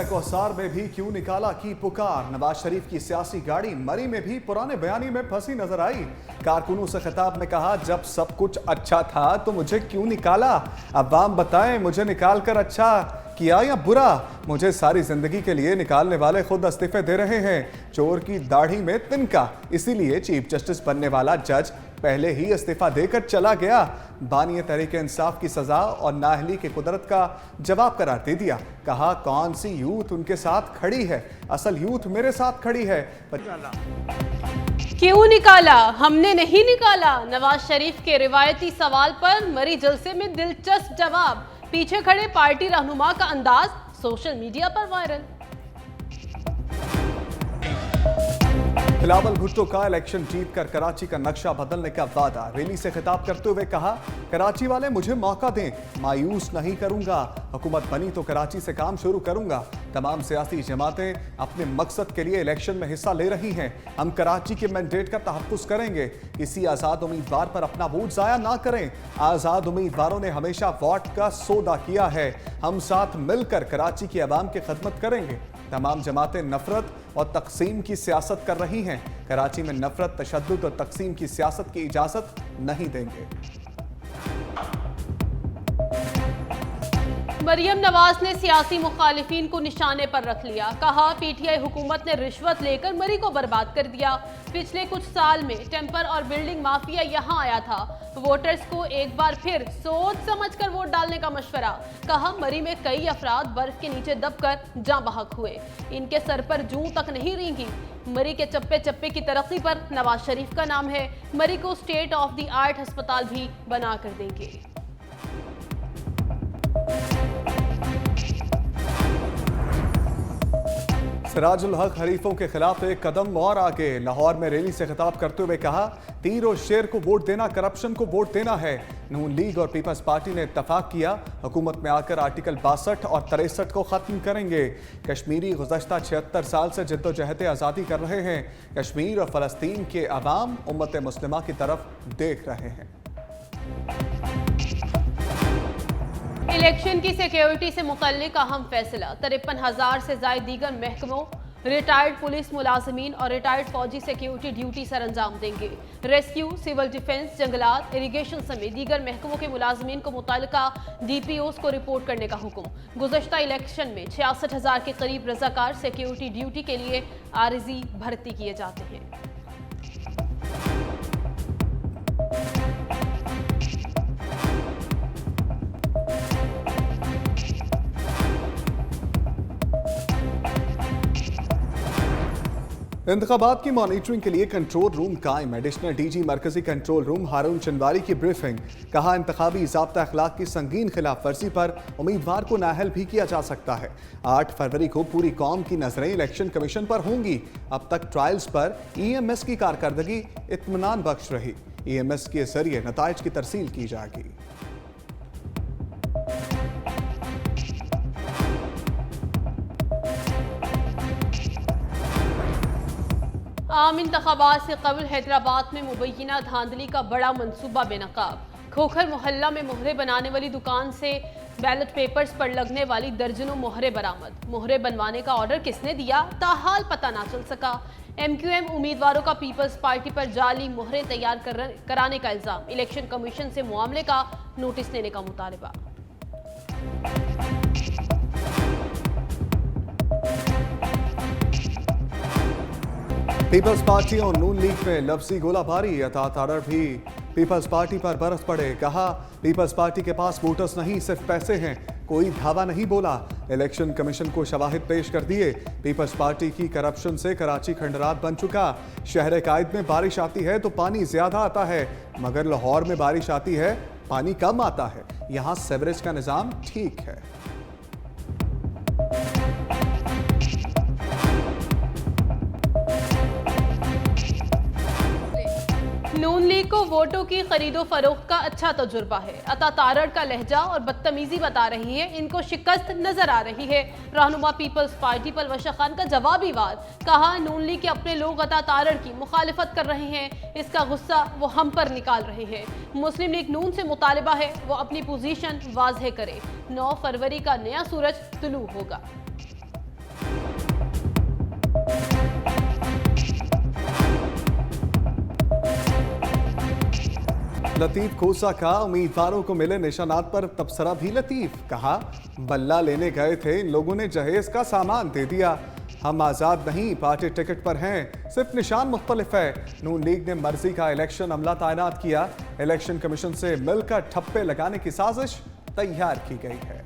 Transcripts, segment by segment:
कोसार में भी क्यों निकाला की पुकार, नवाज शरीफ की सियासी गाड़ी मरी में भी पुराने बयानी में फंसी नजर आई। कारकुनों से खिताब में कहा, जब सब कुछ अच्छा था तो मुझे क्यों निकाला, अवाम बताएं मुझे निकाल कर अच्छा किया या बुरा। मुझे सारी जिंदगी के लिए निकालने वाले खुद इस्तीफे दे रहे हैं। चोर की दाढ़ी में तिनका, इसीलिए चीफ जस्टिस बनने वाला जज पहले ही इस्तीफा देकर चला गया। बानी तहरीक इंसाफ की सजा और नाअहली की कुदरत का जवाब करार दे दिया। कहा, कौन सी यूथ उनके साथ खड़ी है, असल यूथ मेरे साथ खड़ी है। क्यों निकाला, हमने नहीं निकाला। नवाज शरीफ के रिवायती सवाल पर मरी जलसे में दिलचस्प जवाब। पीछे खड़े पार्टी रहनुमा का अंदाज सोशल मीडिया पर वायरल। बिलावल भुट्टो का इलेक्शन जीतकर कराची का नक्शा बदलने का वादा। रैली से खिताब करते हुए कहा, कराची वाले मुझे मौका दें, मायूस नहीं करूंगा। हुकूमत बनी तो कराची से काम शुरू करूंगा। तमाम सियासी जमातें अपने मकसद के लिए इलेक्शन में हिस्सा ले रही हैं। हम कराची के मैंडेट का तहफ्फुज़ करेंगे। किसी आज़ाद उम्मीदवार पर अपना वोट ज़ाया ना करें। आज़ाद उम्मीदवारों ने हमेशा वोट का सौदा किया है। हम साथ मिलकर कराची की आवाम की खिदमत करेंगे। तमाम जमातें नफरत और तकसीम की सियासत कर रही हैं। कराची में नफरत, तशद्दुद और तकसीम की सियासत की इजाजत नहीं देंगे। मरियम नवाज ने सियासी मुखालिफिन को निशाने पर रख लिया। कहा, पीटीआई हुकूमत ने रिश्वत लेकर मरी को बर्बाद कर दिया। पिछले कुछ साल में टेम्पर और बिल्डिंग माफिया यहां आया था। वोटर्स को एक बार फिर सोच समझकर वोट डालने का मशवरा। कहा, मरी में कई अफराद बर्फ के नीचे दबकर जाँ बहक हुए। इनके सर पर जूं तक नहीं रेंगी। मरी के चप्पे चप्पे की तरक्की पर नवाज शरीफ का नाम है। मरी को स्टेट ऑफ द आर्ट अस्पताल भी बना कर देंगे। सिराजुल हक हरीफों के खिलाफ एक कदम और आगे। लाहौर में रैली से खिताब करते हुए कहा, तीर और शेर को वोट देना करप्शन को वोट देना है। नून लीग और पीपल्स पार्टी ने इत्तफाक किया, हुकूमत में आकर आर्टिकल 62 और 63 को खत्म करेंगे। कश्मीरी गुज़श्ता 76 साल से जद्दोजहद आज़ादी कर रहे हैं। कश्मीर और फ़लस्तीन के अवाम उम्मत मुस्लिमा की तरफ देख रहे हैं। इलेक्शन की सिक्योरिटी से मुतल्लिक अहम फैसला। 53,000 से ज्यादा दीगर महकमों, रिटायर्ड पुलिस मुलाजमीन और रिटायर्ड फौजी सिक्योरिटी ड्यूटी सर अंजाम देंगे। रेस्क्यू, सिविल डिफेंस, जंगलात, इरिगेशन समेत दीगर महकमों के मुलाजमीन को मुतल्लिका DPOs को रिपोर्ट करने का हुक्म। गुज़श्ता इलेक्शन में 66,000 के करीब रज़ाकार सिक्योरिटी ड्यूटी के लिए आरिजी भर्ती किए जाते हैं। इंतखाबात की मॉनिटरिंग के लिए कंट्रोल रूम कायम। एडिशनल DG मरकजी कंट्रोल रूम हारून चंदवारी की ब्रीफिंग। कहा, इंतखाबी ज़ाब्ता अखलाक की संगीन खिलाफ वर्जी पर उम्मीदवार को नाअहल भी किया जा सकता है। 8 फरवरी को पूरी कौम की नजरें इलेक्शन कमीशन पर होंगी। अब तक ट्रायल्स पर EMS की कारकर्दगी इत्मीनान बख्श रही। EMS के जरिए नताइज की तरसील की जाएगी। आम इंतखाबात से कबल हैदराबाद में मुबैना धांधली का बड़ा मंसूबा बेनकाब। खोखर मोहल्ला में मोहरे बनाने वाली दुकान से बैलेट पेपर्स पर लगने वाली दर्जनों मोहरे बरामद। मोहरे बनवाने का ऑर्डर किसने दिया, ताहाल पता ना चल सका। MQM उम्मीदवारों का पीपल्स पार्टी पर जाली मोहरे तैयार कराने का इल्जाम। इलेक्शन कमीशन से मामले का नोटिस लेने का मुतालबा। पीपल्स पार्टी और नून लीग में लफ्जी गोलाबारी। अता तारड़ भी पीपल्स पार्टी पर बरस पड़े। कहा, पीपल्स पार्टी के पास वोटर्स नहीं सिर्फ पैसे हैं, कोई धावा नहीं बोला। इलेक्शन कमीशन को शवाहिद पेश कर दिए। पीपल्स पार्टी की करप्शन से कराची खंडरात बन चुका। शहर कायद में बारिश आती है तो पानी ज्यादा आता है, मगर लाहौर में बारिश आती है पानी कम आता है। यहाँ सीवरेज का निज़ाम ठीक है। नून लीग को वोटों की खरीदो फरोख्त का अच्छा तजुर्बा है। अता तारड़ का लहजा और बदतमीजी बता रही है, इनको शिकस्त नजर आ रही है। रहनुमा पीपल्स पार्टी पर वशा खान का जवाबी वार। कहा, नून लीग के अपने लोग अता तारड़ की मुखालिफत कर रहे हैं, इसका गुस्सा वो हम पर निकाल रहे हैं। मुस्लिम लीग नून से मुतालिबा है वो अपनी पोजीशन वाज़ेह करे। 9 फरवरी का नया सूरज तुलू होगा। लतीफ खोसा का उम्मीदवारों को मिले निशानात पर तबसरा भी लतीफ। कहा, बल्ला लेने गए थे, इन लोगों ने जहेज का सामान दे दिया। हम आज़ाद नहीं, पार्टी टिकट पर हैं, सिर्फ निशान मुख्तलिफ है। नून लीग ने मर्जी का इलेक्शन अमला तैनात किया। इलेक्शन कमीशन से मिलकर ठप्पे लगाने की साजिश तैयार की गई है।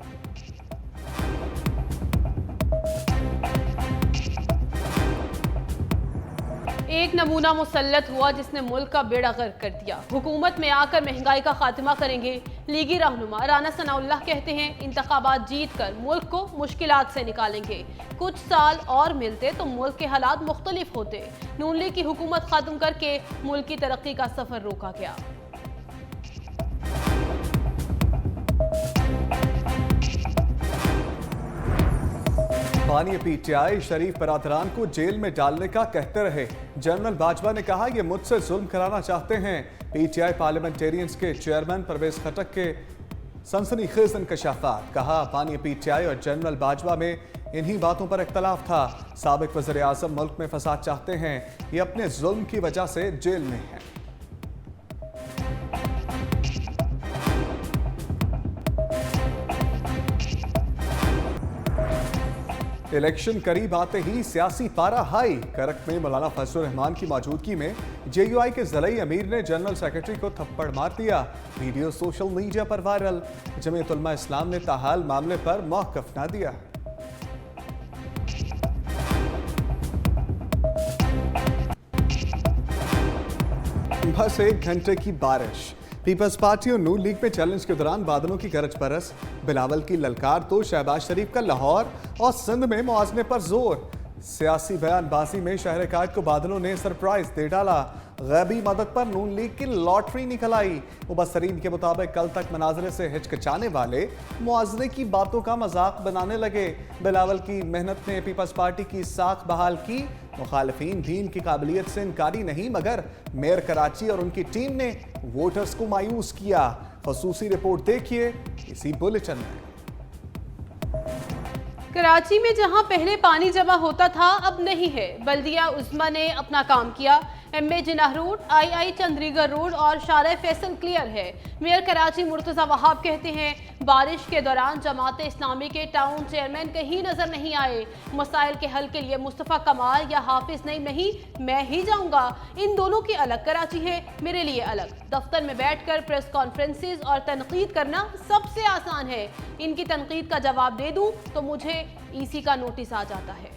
एक नमूना मुसल्लत हुआ जिसने मुल्क का बेड़ा गर्क कर दिया। हुकूमत में आकर महंगाई का खात्मा करेंगे। लीगी रहनुमा राना सनाउल्लाह कहते हैं, इंतखाबात जीत कर मुल्क को मुश्किलात से निकालेंगे। कुछ साल और मिलते तो मुल्क के हालात मुख्तलिफ होते। नून लीग की हुकूमत खत्म करके मुल्क की तरक्की का सफर रोका गया। बानी पीटीआई शरीफ बरादरान को जेल में डालने का कहते रहे। जनरल बाजवा ने कहा, ये मुझसे जुल्म कराना चाहते हैं। पीटीआई पार्लियामेंटेरियंस के चेयरमैन परवेज खटक के सनसनीखेज इंकशाफात। कहा, बानी पीटीआई और जनरल बाजवा में इन्हीं बातों पर इख्तलाफ था। साबिक वज़ीर आज़म मुल्क में फसाद चाहते हैं, ये अपने जुल्म की वजह से जेल में हैं। इलेक्शन करीब आते ही सियासी पारा हाई। करक में मौलाना फजलुर रहमान की मौजूदगी में जेयूआई के ज़लई अमीर ने जनरल सेक्रेटरी को थप्पड़ मार दिया। वीडियो सोशल मीडिया पर वायरल। जमीयत उलमा इस्लाम ने ताहाल मामले पर मौक़िफ़ न दिया। बस 1 घंटे की बारिश। पीपल्स पार्टी और नून लीग में चैलेंज के दौरान बादलों की गरज बरस। बिलावल की ललकार तो शहबाज शरीफ का लाहौर और सिंध में मुआवजे पर जोर। सियासी बयानबाजी में शहर कायद को बादलों ने सरप्राइज दे डाला। गैबी मदद पर नून लीग की लॉटरी निकल आई। मुबस्सरीन के मुताबिक कल तक मनाजरे से हिचकिचाने वाले मुआवजे की बातों का मजाक बनाने लगे। बिलावल की मेहनत ने पीपल्स पार्टी की साख बहाल की। मुखालिफिन भी इनकी काबिलियत से इनकारी नहीं, मगर मेयर कराची और उनकी टीम ने वोटर्स को मायूस किया। खसूसी रिपोर्ट देखिए इसी बुलेटिन में। कराची में जहां पहले पानी जमा होता था, अब नहीं है। बल्दिया उस्मा ने अपना काम किया। एमए जिनाह रोड, आई चंद्रीगढ़ रोड और शारे फैसल क्लियर है। मेयर कराची मुर्तजा वहाब कहते हैं, बारिश के दौरान जमात इस्लामी के टाउन चेयरमैन कहीं नजर नहीं आए। मसाइल के हल के लिए मुस्तफ़ा कमाल या हाफिज नईम नहीं, मैं ही जाऊंगा। इन दोनों की अलग कराची है, मेरे लिए अलग। दफ्तर में बैठकर प्रेस कॉन्फ्रेंसेस और तनकीद करना सबसे आसान है। इनकी तनकीद का जवाब दे दूं तो मुझे ईसी का नोटिस आ जाता है।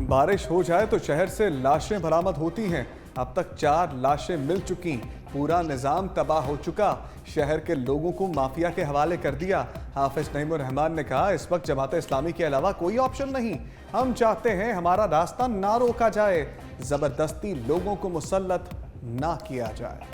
बारिश हो जाए तो शहर से लाशें बरामद होती हैं। अब तक 4 लाशें मिल चुकी। पूरा निजाम तबाह हो चुका। शहर के लोगों को माफिया के हवाले कर दिया। हाफिज नईमुर रहमान ने कहा, इस वक्त जमात इस्लामी के अलावा कोई ऑप्शन नहीं। हम चाहते हैं हमारा रास्ता ना रोका जाए, जबरदस्ती लोगों को मुसल्लत ना किया जाए।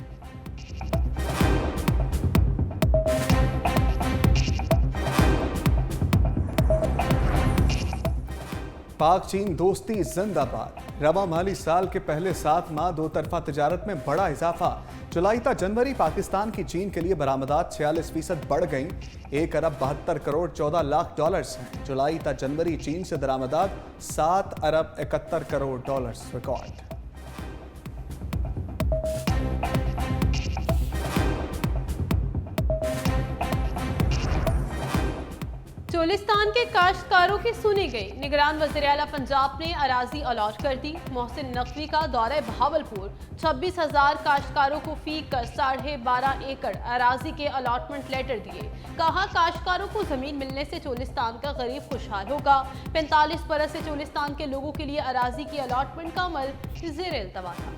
पाक चीन दोस्ती जिंदाबाद। रवा माली साल के पहले 7 माह 2 तरफा तजारत में बड़ा इजाफा। जुलाई ता जनवरी पाकिस्तान की चीन के लिए बरामदात 46% बढ़ गईं। 1 अरब 72 करोड़ 14 लाख डॉलर्स हैं। जुलाई ता जनवरी चीन से बरामदात 7 अरब 71 करोड़ डॉलर्स रिकॉर्ड। चोलिस्तान के काश्तकारों की सुनी गई। निगरान वज़ीर आला पंजाब ने अराजी अलॉट कर दी। मोहसिन नकवी का दौरे भावलपुर। 26,000 काश्तकारों को फी कर 12.5 एकड़ अराजी के अलॉटमेंट लेटर दिए। कहा, काश्तकारों को जमीन मिलने से चोलिस्तान का गरीब खुशहाल होगा। 45 बरस से चोलिस्तान के लोगों के लिए अराजी की अलॉटमेंट का अमल ज़ेर-ए-इल्तवा था।